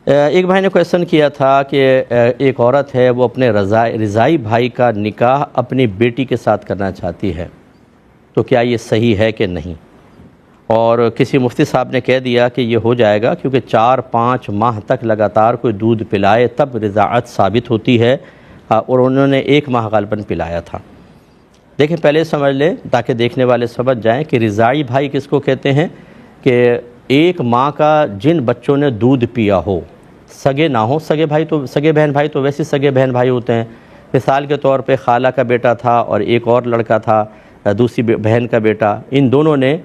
ایک بھائی نے کویشچن کیا تھا کہ ایک عورت ہے وہ اپنے رضائی بھائی کا نکاح اپنی بیٹی کے ساتھ کرنا چاہتی ہے، تو کیا یہ صحیح ہے کہ نہیں؟ اور کسی مفتی صاحب نے کہہ دیا کہ یہ ہو جائے گا، کیونکہ 4-5 ماہ تک لگاتار کوئی دودھ پلائے تب رضاعت ثابت ہوتی ہے، اور انہوں نے 1 ماہ غالباً پلایا تھا۔ دیکھیں پہلے سمجھ لیں تاکہ دیکھنے والے سمجھ جائیں کہ رضائی بھائی کس کو کہتے ہیں، کہ 1 ماہ کا جن بچوں نے دودھ پیا ہو، سگے نہ ہوں، سگے بہن بھائی تو ویسے سگے بہن بھائی ہوتے ہیں۔ مثال کے طور پہ خالہ کا بیٹا تھا اور ایک اور لڑکا تھا، دوسری بہن کا بیٹا، ان دونوں نے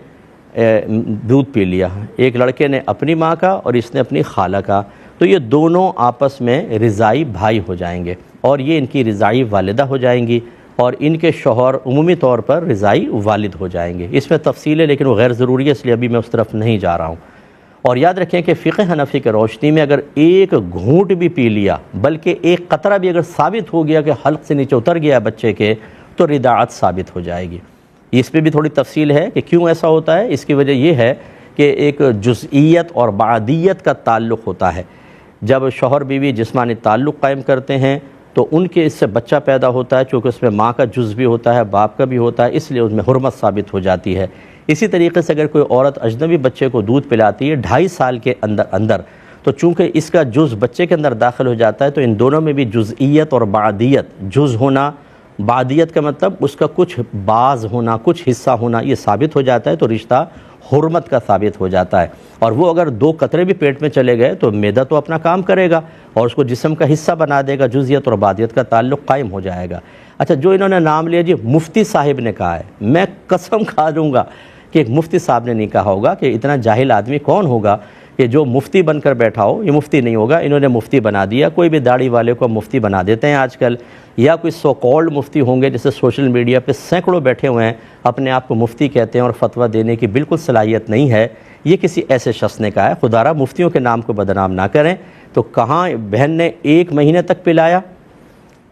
دودھ پی لیا، ایک لڑکے نے اپنی ماں کا اور اس نے اپنی خالہ کا، تو یہ دونوں آپس میں رضائی بھائی ہو جائیں گے، اور یہ ان کی رضائی والدہ ہو جائیں گی، اور ان کے شوہر عمومی طور پر رضائی والد ہو جائیں گے۔ اس میں تفصیل ہے لیکن وہ غیر ضروری ہے، اس لیے ابھی میں اس طرف نہیں جا رہا ہوں۔ اور یاد رکھیں کہ فقہ حنفی کے روشنی میں اگر ایک گھونٹ بھی پی لیا، بلکہ ایک قطرہ بھی اگر ثابت ہو گیا کہ حلق سے نیچے اتر گیا بچے کے، تو رضاعت ثابت ہو جائے گی۔ اس پہ بھی تھوڑی تفصیل ہے کہ کیوں ایسا ہوتا ہے۔ اس کی وجہ یہ ہے کہ ایک جزئیت اور بعدیت کا تعلق ہوتا ہے۔ جب شوہر بیوی جسمانی تعلق قائم کرتے ہیں تو ان کے اس سے بچہ پیدا ہوتا ہے، چونکہ اس میں ماں کا جز بھی ہوتا ہے، باپ کا بھی ہوتا ہے، اس لیے اس میں حرمت ثابت ہو جاتی ہے۔ اسی طریقے سے اگر کوئی عورت اجنبی بچے کو دودھ پلاتی ہے 2.5 سال کے اندر، تو چونکہ اس کا جز بچے کے اندر داخل ہو جاتا ہے، تو ان دونوں میں بھی جزئیت اور بعدیت، جز ہونا، بعدیت کا مطلب اس کا کچھ بعض ہونا، کچھ حصہ ہونا، یہ ثابت ہو جاتا ہے، تو رشتہ حرمت کا ثابت ہو جاتا ہے۔ اور وہ اگر 2 قطرے بھی پیٹ میں چلے گئے تو معدہ تو اپنا کام کرے گا اور اس کو جسم کا حصہ بنا دے گا، جزئیت اور بعدیت کا تعلق قائم ہو جائے گا۔ اچھا، جو انہوں نے نام لیا جی مفتی صاحب نے کہا ہے، میں قسم کھا دوں گا کہ ایک مفتی صاحب نے نہیں کہا ہوگا، کہ اتنا جاہل آدمی کون ہوگا کہ جو مفتی بن کر بیٹھا ہو۔ یہ مفتی نہیں ہوگا، انہوں نے مفتی بنا دیا، کوئی بھی داڑھی والے کو مفتی بنا دیتے ہیں آج کل، یا کوئی سو کالڈ مفتی ہوں گے جیسے سوشل میڈیا پہ سینکڑوں بیٹھے ہوئے ہیں، اپنے آپ کو مفتی کہتے ہیں اور فتویٰ دینے کی بالکل صلاحیت نہیں ہے۔ یہ کسی ایسے شخص نے کہا ہے، خدا را مفتیوں کے نام کو بدنام نہ کریں۔ تو کہاں بہن نے 1 مہینے تک پلایا،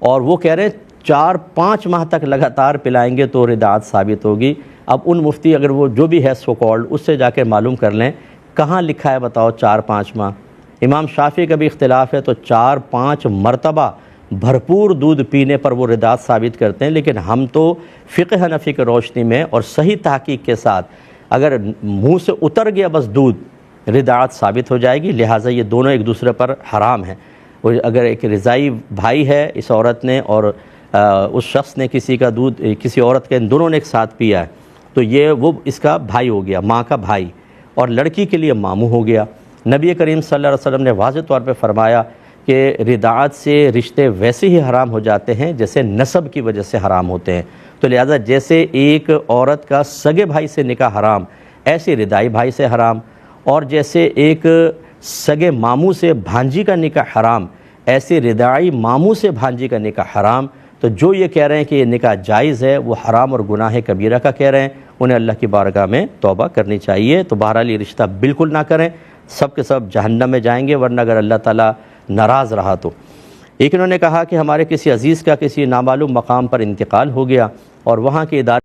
اور وہ کہہ رہے ہیں 4-5 ماہ تک لگاتار پلائیں گے تو رضاعت ثابت ہوگی۔ اب ان مفتی اگر وہ جو بھی ہے سو کالڈ، اس سے جا کے معلوم کر لیں کہاں لکھا ہے، بتاؤ 4-5 ماہ۔ امام شافعی کا بھی اختلاف ہے، تو 4-5 مرتبہ بھرپور دودھ پینے پر وہ رضاعت ثابت کرتے ہیں، لیکن ہم تو فقہ حنفی کی روشنی میں اور صحیح تحقیق کے ساتھ اگر منہ سے اتر گیا بس دودھ، رضاعت ثابت ہو جائے گی، لہٰذا یہ دونوں ایک دوسرے پر حرام ہیں۔ اگر ایک رضائی بھائی ہے اس عورت نے اور اس شخص نے کسی کا دودھ، کسی عورت کے، ان دونوں نے ایک ساتھ پیا ہے، تو یہ وہ اس کا بھائی ہو گیا، ماں کا بھائی، اور لڑکی کے لیے ماموں ہو گیا۔ نبی کریم صلی اللہ علیہ وسلم نے واضح طور پہ فرمایا کہ رضاعت سے رشتے ویسے ہی حرام ہو جاتے ہیں جیسے نسب کی وجہ سے حرام ہوتے ہیں، تو لہذا جیسے ایک عورت کا سگے بھائی سے نکاح حرام، ایسے رضائی بھائی سے حرام، اور جیسے ایک سگے ماموں سے بھانجی کا نکاح حرام، ایسے رضائی ماموں سے بھانجی کا نکاح حرام۔ تو جو یہ کہہ رہے ہیں کہ یہ نکاح جائز ہے، وہ حرام اور گناہ کبیرہ کا کہہ رہے ہیں، انہیں اللہ کی بارگاہ میں توبہ کرنی چاہیے۔ تو بہرحال یہ رشتہ بالکل نہ کریں، سب کے سب جہنم میں جائیں گے، ورنہ اگر اللہ تعالیٰ ناراض رہا تو۔ ایک انہوں نے کہا کہ ہمارے کسی عزیز کا کسی نامعلوم مقام پر انتقال ہو گیا، اور وہاں کے ادارے